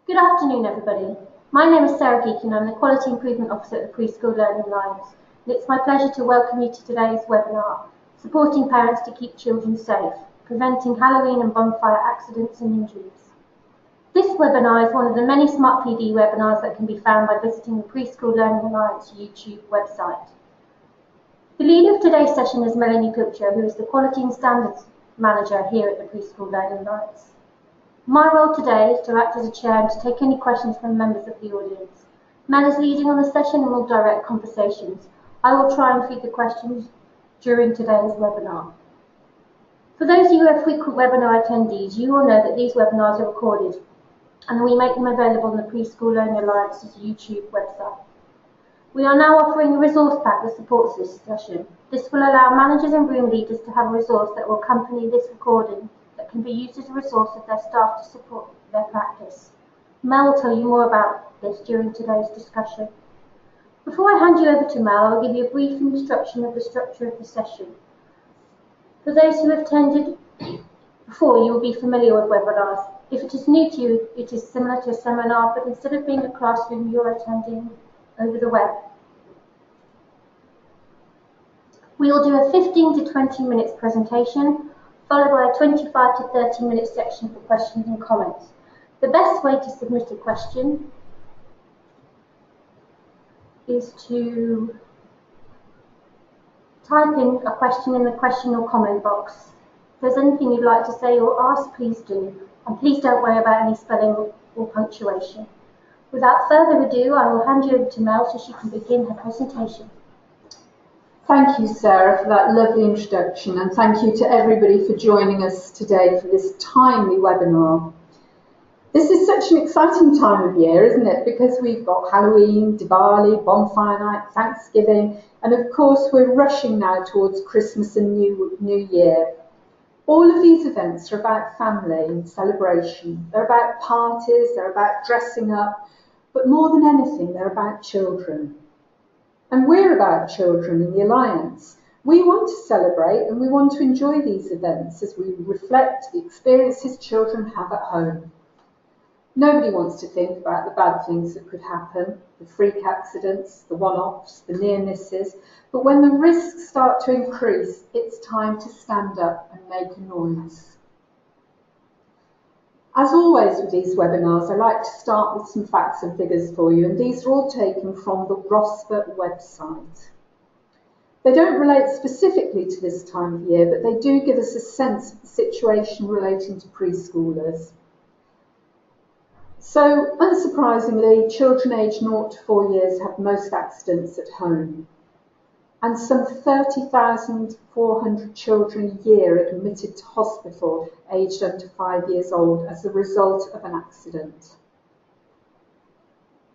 Good afternoon, everybody. My name is Sarah Geekie and I'm the Quality Improvement Officer at the Preschool Learning Alliance. And it's my pleasure to welcome you to today's webinar, Supporting Parents to Keep Children Safe, Preventing Halloween and Bonfire Accidents and Injuries. This webinar is one of the many Smart PD webinars that can be found by visiting the Preschool Learning Alliance YouTube website. The leader of today's session is Melanie Pilcher, who is the Quality and Standards Manager here at the Preschool Learning Alliance. My role today is to act as a chair and to take any questions from members of the audience. Mel is leading on the session and will direct conversations. I will try and feed the questions during today's webinar. For those of you who are frequent webinar attendees, you will know that these webinars are recorded and we make them available on the Preschool Learning Alliance's YouTube website. We are now offering a resource pack that supports this session. This will allow managers and room leaders to have a resource that will accompany this recording that can be used as a resource of their staff to support their practice. Mel will tell you more about this during today's discussion. Before I hand you over to Mel, I will give you a brief introduction of the structure of the session. For those who have attended before, you will be familiar with webinars. If it is new to you, it is similar to a seminar, but instead of being a classroom, you are attending over the web. We will do a 15 to 20 minutes presentation, followed by a 25 to 30 minute section for questions and comments. The best way to submit a question is to type in a question in the question or comment box. If there's anything you'd like to say or ask, please do. And please don't worry about any spelling or punctuation. Without further ado, I will hand you over to Mel so she can begin her presentation. Thank you, Sarah, for that lovely introduction, and thank you to everybody for joining us today for this timely webinar. This is such an exciting time of year, isn't it? Because we've got Halloween, Diwali, Bonfire Night, Thanksgiving, and of course we're rushing now towards Christmas and New Year. All of these events are about family and celebration. They're about parties, they're about dressing up, but more than anything, they're about children. And we're about children in the Alliance. We want to celebrate and we want to enjoy these events as we reflect the experiences children have at home. Nobody wants to think about the bad things that could happen, the freak accidents, the one-offs, the near misses, but when the risks start to increase, it's time to stand up and make a noise. As always with these webinars, I like to start with some facts and figures for you, and these are all taken from the ROSPA website. They don't relate specifically to this time of year, but they do give us a sense of the situation relating to preschoolers. So, unsurprisingly, children aged 0 to 4 years have most accidents at home, and some 30,400 children a year admitted to hospital aged under 5 years old as a result of an accident.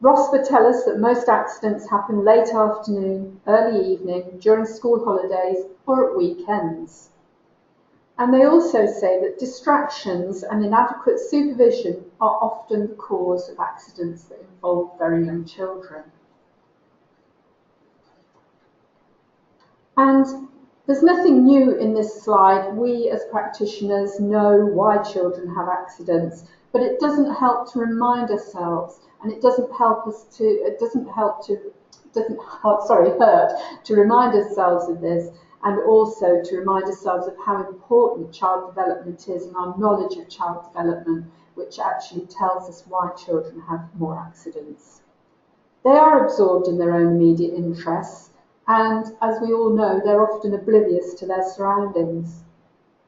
ROSPA tell us that most accidents happen late afternoon, early evening, during school holidays or at weekends. And they also say that distractions and inadequate supervision are often the cause of accidents that involve very young children. And there's nothing new in this slide. We as practitioners know why children have accidents, but it doesn't help to remind ourselves, and it doesn't hurt to remind ourselves of this, and also to remind ourselves of how important child development is and our knowledge of child development, which actually tells us why children have more accidents. They are absorbed in their own immediate interests, and as we all know, they're often oblivious to their surroundings.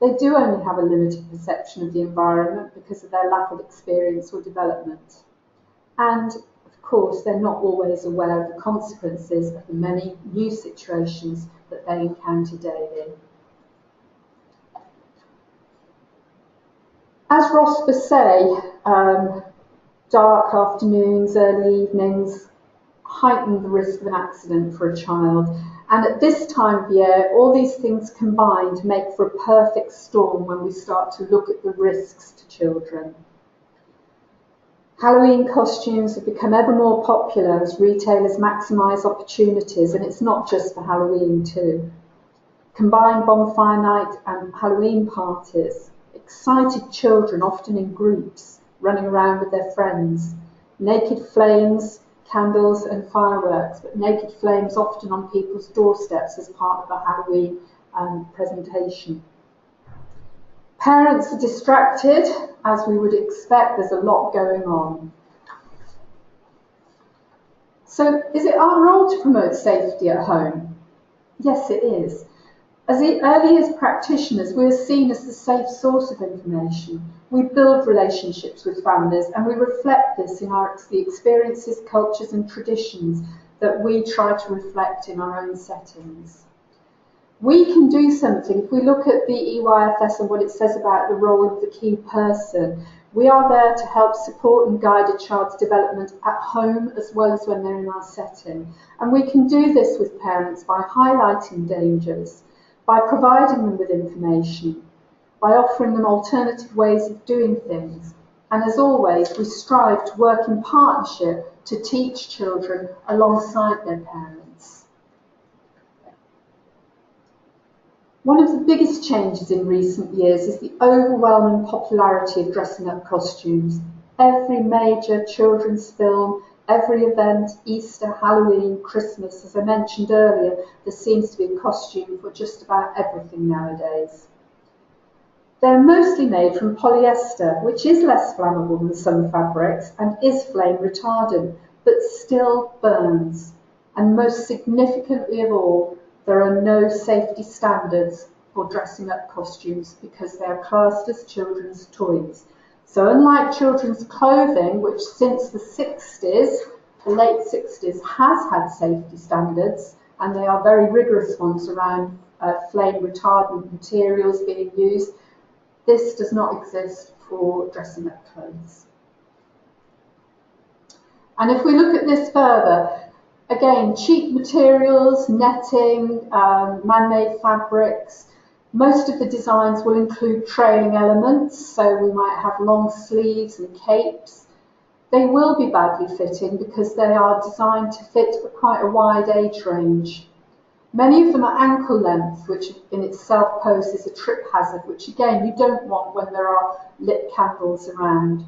They do only have a limited perception of the environment because of their lack of experience or development. And of course, they're not always aware of the consequences of the many new situations that they encounter daily. As ROSPA say, dark afternoons, early evenings heighten the risk of an accident for a child. And at this time of year, all these things combined make for a perfect storm when we start to look at the risks to children. Halloween costumes have become ever more popular as retailers maximise opportunities, and it's not just for Halloween too. Combined bonfire night and Halloween parties, excited children, often in groups, running around with their friends. Naked flames, candles and fireworks, but naked flames often on people's doorsteps as part of a Halloween presentation. Parents are distracted, as we would expect. There's a lot going on. So is it our role to promote safety at home? Yes, it is. As early as practitioners, we're seen as the safe source of information. We build relationships with families and we reflect this in the experiences, cultures and traditions that we try to reflect in our own settings. We can do something. If we look at the EYFS and what it says about the role of the key person, we are there to help support and guide a child's development at home as well as when they're in our setting. And we can do this with parents by highlighting dangers, by providing them with information, by offering them alternative ways of doing things. And as always, we strive to work in partnership to teach children alongside their parents. One of the biggest changes in recent years is the overwhelming popularity of dressing up costumes. Every major children's film, every event, Easter, Halloween, Christmas, as I mentioned earlier, there seems to be a costume for just about everything nowadays. They're mostly made from polyester, which is less flammable than some fabrics and is flame retardant, but still burns. And most significantly of all, there are no safety standards for dressing up costumes because they are classed as children's toys. So unlike children's clothing, which since the 60s, the late 60s, has had safety standards, and they are very rigorous ones around flame retardant materials being used, this does not exist for dressing up clothes. And if we look at this further, again, cheap materials, netting, man-made fabrics. Most of the designs will include trailing elements, so we might have long sleeves and capes. They will be badly fitting because they are designed to fit quite a wide age range. Many of them are ankle length, which in itself poses a trip hazard, which again you don't want when there are lit candles around.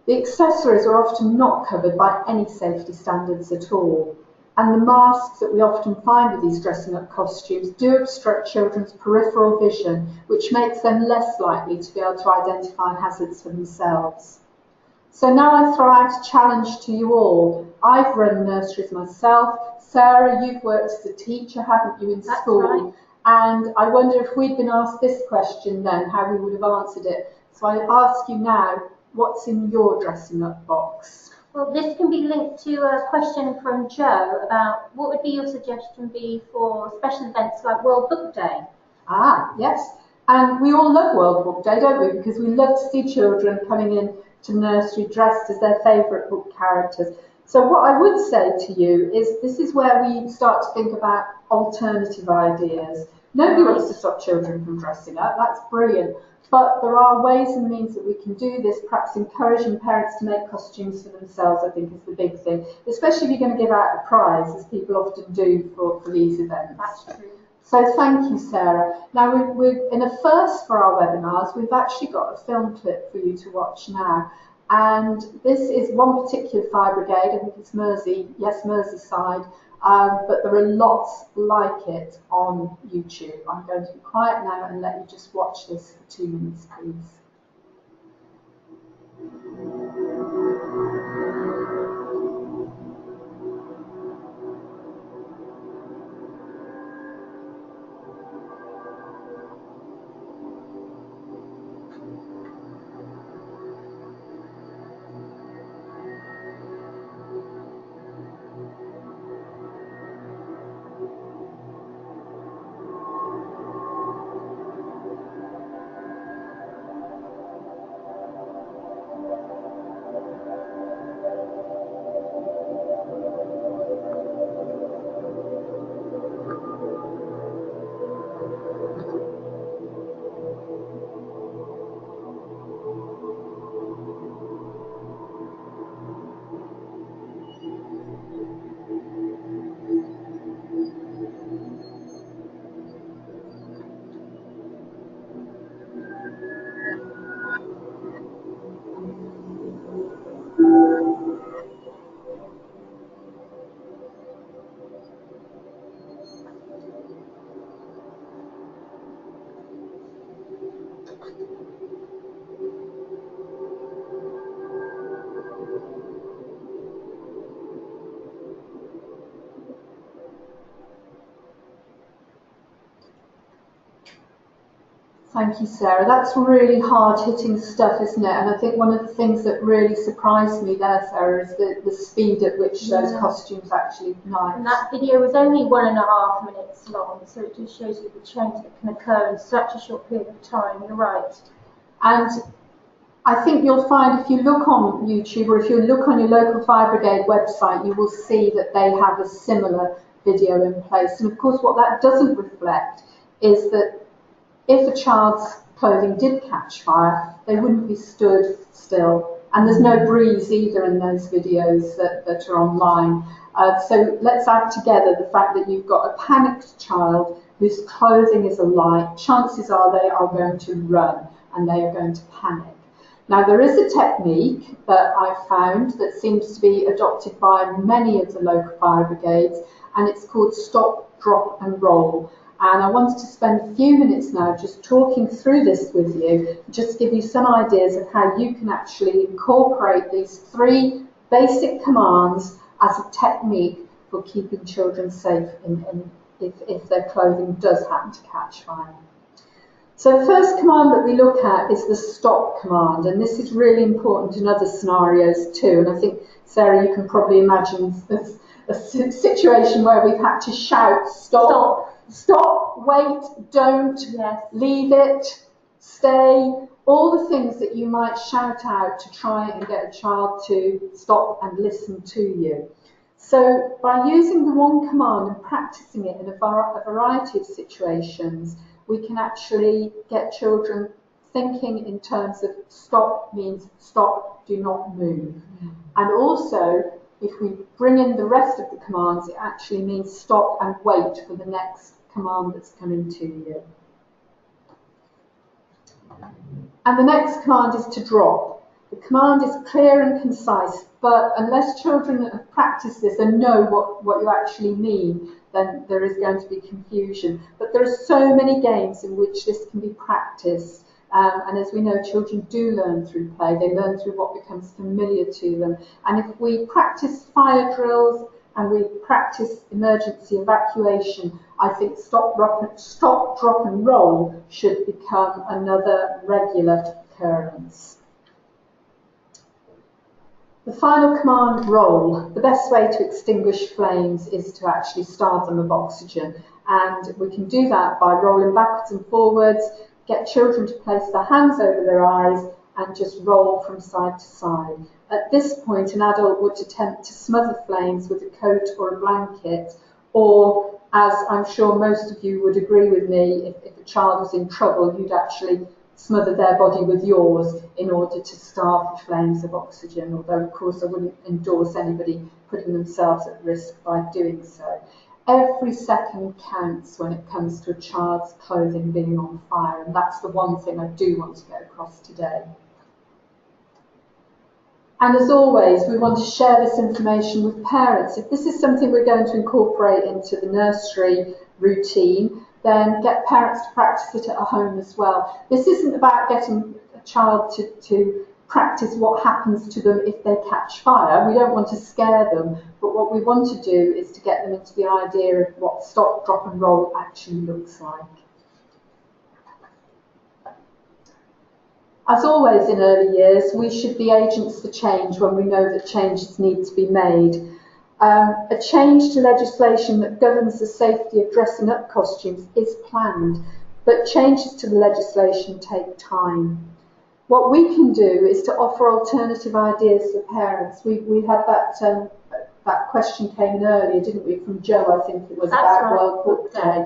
The accessories are often not covered by any safety standards at all, and the masks that we often find with these dressing up costumes do obstruct children's peripheral vision, which makes them less likely to be able to identify hazards for themselves. So now I throw out a challenge to you all. I've run nurseries myself. Sarah, you've worked as a teacher, haven't you, in school? That's right. And I wonder if we'd been asked this question then, how we would have answered it. So I ask you now, what's in your dressing up box? Well, this can be linked to a question from Joe about what would be your suggestion be for special events like World Book Day? Ah, yes. And we all love World Book Day, don't we? Because we love to see children coming in to nursery dressed as their favourite book characters. So what I would say to you is this is where we start to think about alternative ideas. Nobody wants to stop children from dressing up, that's brilliant. But there are ways and means that we can do this. Perhaps encouraging parents to make costumes for themselves, I think, is the big thing. Especially if you're going to give out a prize, as people often do for these events. That's true. So thank you, Sarah. Now, we're in a first for our webinars. We've actually got a film clip for you to watch now. And this is one particular fire brigade. I think it's Mersey, yes, Merseyside. But there are lots like it on YouTube. I'm going to be quiet now and let you just watch this for 2 minutes, please. Thank you, Sarah. That's really hard-hitting stuff, isn't it? And I think one of the things that really surprised me there, Sarah, is the speed at which those costumes actually ignite. And that video was only 1.5 minutes long, so it just shows you the change that can occur in such a short period of time. You're right. And I think you'll find if you look on YouTube or if you look on your local fire brigade website, you will see that they have a similar video in place. And of course, what that doesn't reflect is that if a child's clothing did catch fire, they wouldn't be stood still. And there's no breeze either in those videos that are online. So let's add together the fact that you've got a panicked child whose clothing is alight. Chances are they are going to run and they are going to panic. Now, there is a technique that I've found that seems to be adopted by many of the local fire brigades, and it's called stop, drop and roll. And I wanted to spend a few minutes now just talking through this with you, just give you some ideas of how you can actually incorporate these 3 basic commands as a technique for keeping children safe if their clothing does happen to catch fire. So the first command that we look at is the stop command, and this is really important in other scenarios too. And I think, Sarah, you can probably imagine a situation where we've had to shout, stop. Stop, wait, don't, leave it, stay, all the things that you might shout out to try and get a child to stop and listen to you. So by using the one command and practicing it in a variety of situations, we can actually get children thinking in terms of stop means stop, do not move. And also, if we bring in the rest of the commands, it actually means stop and wait for the next command that's coming to you. And the next command is to drop. The command is clear and concise, but unless children have practiced this and know what you actually mean, then there is going to be confusion. But there are so many games in which this can be practiced. And as we know, children do learn through play. They learn through what becomes familiar to them. And if we practice fire drills and we practice emergency evacuation, I think stop, drop and roll should become another regular occurrence. The final command, roll. The best way to extinguish flames is to actually starve them of oxygen. And we can do that by rolling backwards and forwards, get children to place their hands over their eyes and just roll from side to side. At this point, an adult would attempt to smother flames with a coat or a blanket, or, as I'm sure most of you would agree with me, if a child was in trouble, you'd actually smother their body with yours in order to starve the flames of oxygen, although, of course, I wouldn't endorse anybody putting themselves at risk by doing so. Every second counts when it comes to a child's clothing being on fire, and that's the one thing I do want to get across today. And as always, we want to share this information with parents. If this is something we're going to incorporate into the nursery routine, then get parents to practice it at home as well. This isn't about getting a child to practice what happens to them if they catch fire. We don't want to scare them, but what we want to do is to get them into the idea of what stop, drop and roll actually looks like. As always in early years, we should be agents for change when we know that changes need to be made. A change to legislation that governs the safety of dressing up costumes is planned, but changes to the legislation take time. What we can do is to offer alternative ideas for parents. We had that question came in earlier, didn't we, from Joe, I think it was, about World Book Day.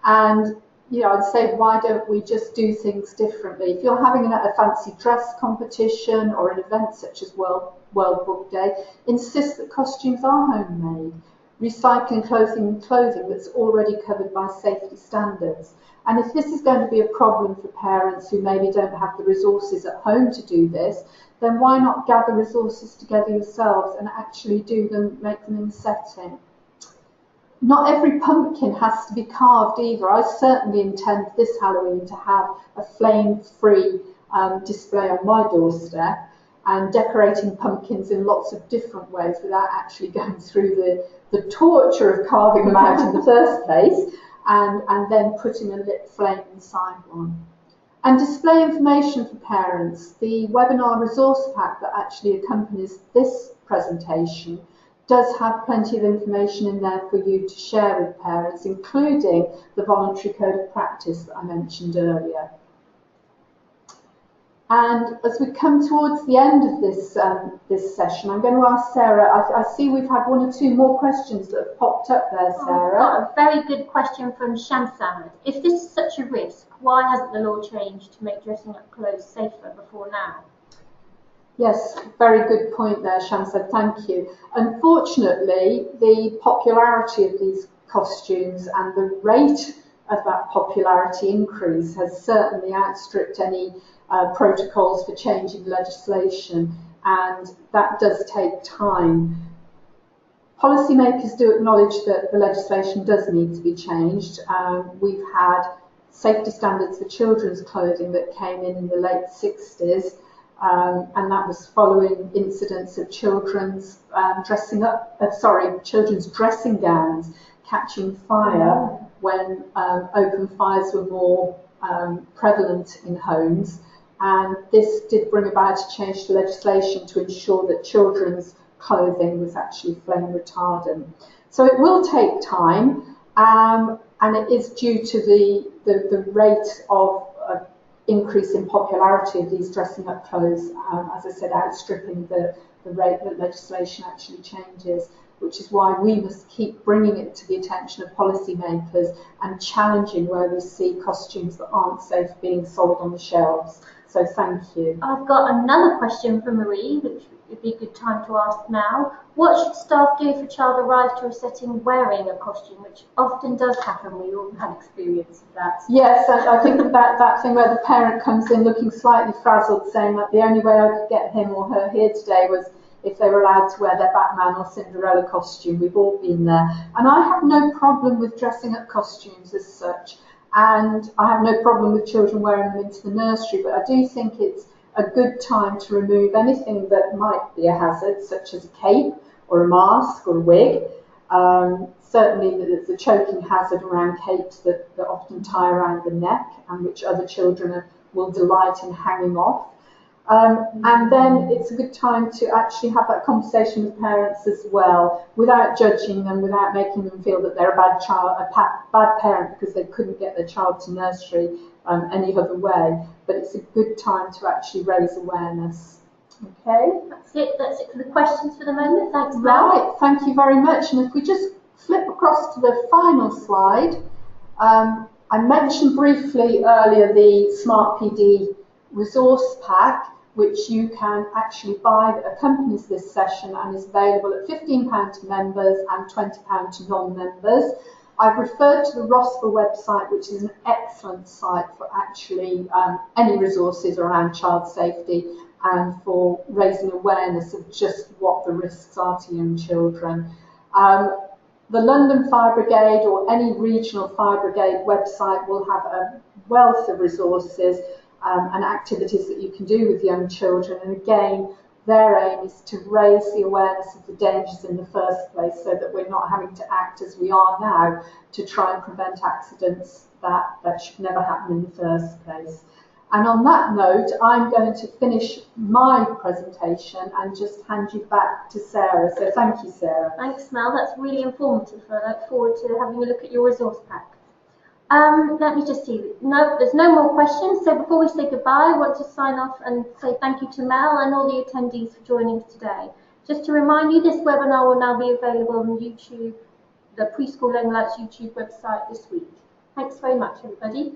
And I'd say, why don't we just do things differently? If you're having a fancy dress competition or an event such as World Book Day, insist that costumes are homemade. Recycling clothing that's already covered by safety standards. And if this is going to be a problem for parents who maybe don't have the resources at home to do this, then why not gather resources together yourselves and actually make them in the setting? Not every pumpkin has to be carved either. I certainly intend this Halloween to have a flame-free display on my doorstep and decorating pumpkins in lots of different ways without actually going through the torture of carving them out in the first place and then putting a lit flame inside one. And display information for parents. The webinar resource pack that actually accompanies this presentation does have plenty of information in there for you to share with parents, including the voluntary code of practice that I mentioned earlier. And as we come towards the end of this session, I'm going to ask Sarah, I see we've had one or two more questions that have popped up there, Sarah. I've got a very good question from Shamsad. If this is such a risk, why hasn't the law changed to make dressing up clothes safer before now? Yes, very good point there, Shamsad, thank you. Unfortunately, the popularity of these costumes and the rate of that popularity increase has certainly outstripped any protocols for changing legislation, and that does take time. Policymakers do acknowledge that the legislation does need to be changed. We've had safety standards for children's clothing that came in the late 60s, and that was following incidents of children's children's dressing gowns catching fire when open fires were more prevalent in homes. And this did bring about a change to legislation to ensure that children's clothing was actually flame retardant. So it will take time, and it is due to the rate of increase in popularity of these dressing up clothes, as I said, outstripping the rate that legislation actually changes, which is why we must keep bringing it to the attention of policymakers and challenging where we see costumes that aren't safe being sold on the shelves. So thank you. I've got another question from Marie, which would be a good time to ask now. What should staff do if a child arrives to a setting wearing a costume, which often does happen? We all have experience of that. Yes, I think that thing where the parent comes in looking slightly frazzled, saying that the only way I could get him or her here today was if they were allowed to wear their Batman or Cinderella costume. We've all been there. And I have no problem with dressing up costumes as such. And I have no problem with children wearing them into the nursery, but I do think it's a good time to remove anything that might be a hazard, such as a cape or a mask or a wig. Certainly there's a choking hazard around capes that often tie around the neck and which other children will delight in hanging off. And then it's a good time to actually have that conversation with parents as well, without judging them, without making them feel that they're a bad parent because they couldn't get their child to nursery any other way. But it's a good time to actually raise awareness. Okay? That's it for the questions for the moment. Thanks, Mel. Right, thank you very much. And if we just flip across to the final slide, I mentioned briefly earlier the Smart PD resource pack, which you can actually buy, that accompanies this session and is available at £15 to members and £20 to non-members. I've referred to the ROSPA website, which is an excellent site for actually any resources around child safety and for raising awareness of just what the risks are to young children. The London Fire Brigade or any regional fire brigade website will have a wealth of resources and activities that you can do with young children. And again, their aim is to raise the awareness of the dangers in the first place so that we're not having to act as we are now to try and prevent accidents that should never happen in the first place. And on that note, I'm going to finish my presentation and just hand you back to Sarah. So thank you, Sarah. Thanks, Mel. That's really informative. I look forward to having a look at your resource pack. Let me just see. No, there's no more questions. So before we say goodbye, I want to sign off and say thank you to Mel and all the attendees for joining us today. Just to remind you, this webinar will now be available on YouTube, the Preschool Learning Lights YouTube website this week. Thanks very much, everybody.